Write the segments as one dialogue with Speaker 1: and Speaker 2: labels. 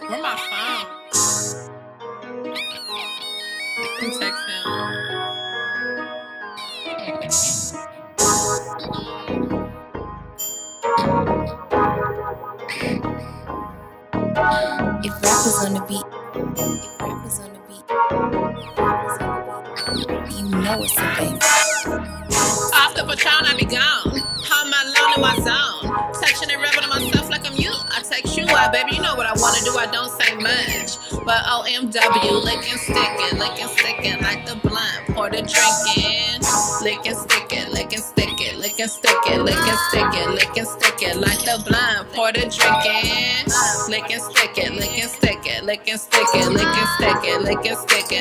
Speaker 1: Where my phone? I'm texting.
Speaker 2: If rappers on the beat, you know it's a baby.
Speaker 1: Off the Patron, I be gone. I'm alone in my zone. Touching and rubbing on myself like I'm you. I text you out, baby. You know what I wanna do. I don't say much. But OMW, licking, sticking like the blunt. Pour the drink in. Licking, sticking like the blunt. Pour the drink in. Licking, sticking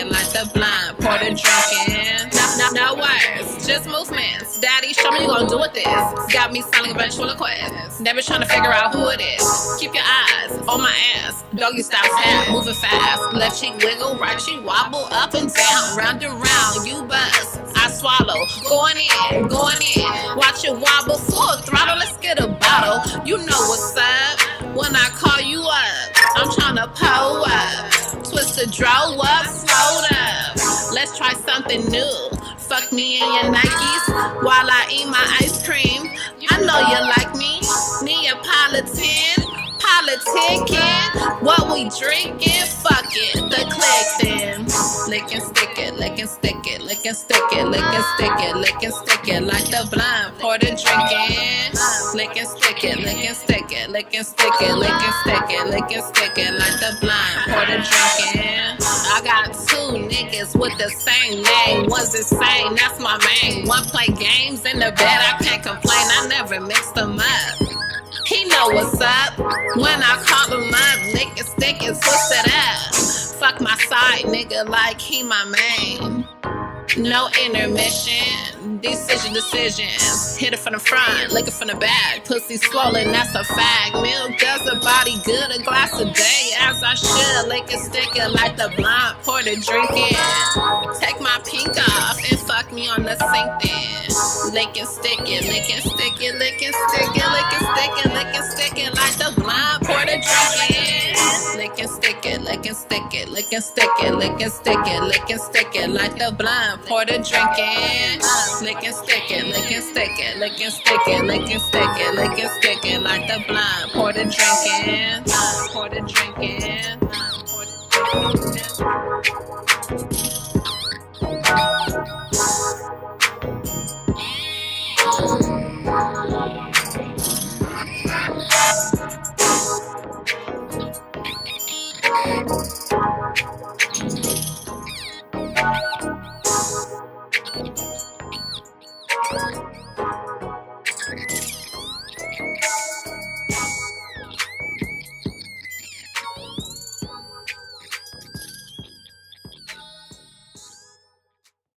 Speaker 1: like the blunt. Pour the drink in. No words, just movements. Daddy, show me you gon' do with this. Got me sounding ventriloquist. Never trying to figure out who it is. Keep your eyes on my ass. Doggy style tap, moving fast. Left cheek wiggle, right cheek wobble, up and down, round and round. You bust, I swallow. Going in. Watch it wobble, full throttle. Let's get a bottle. You know what's up. When I call you up, I'm trying to pull up. Twist the draw up, slow up. Let's try something new. Fuck me in your Nikes while I eat my ice cream. I know you like me. Neapolitan, politicking. What we drinking? Fuck it, the click then. Licking, stick it like the blunt. Pour the drink in. Licking, stick it like the blunt. Pour the drink in. I got two niggas with the same name. One's the same, that's my main. One play games in the bed, I can't complain. I never mix them up. He know what's up. When I call him up, licking, sticking, twist it up. Fuck my side nigga like he my main. No intermission, decisions. Hit it from the front, lick it from the back. Pussy swollen, that's a fact. Milk does the body good, a glass a day as I should. Lick it, stick it like the blunt, pour the drink in. Take my pink off and fuck me on the sink then. Lick it, stick it like the blunt, pour the drink in. Lick and stick it like the blunt. Pour the drink in. Lick and stick it like the blunt. Pour the drink in. Pour the drink in. Pour the drink in.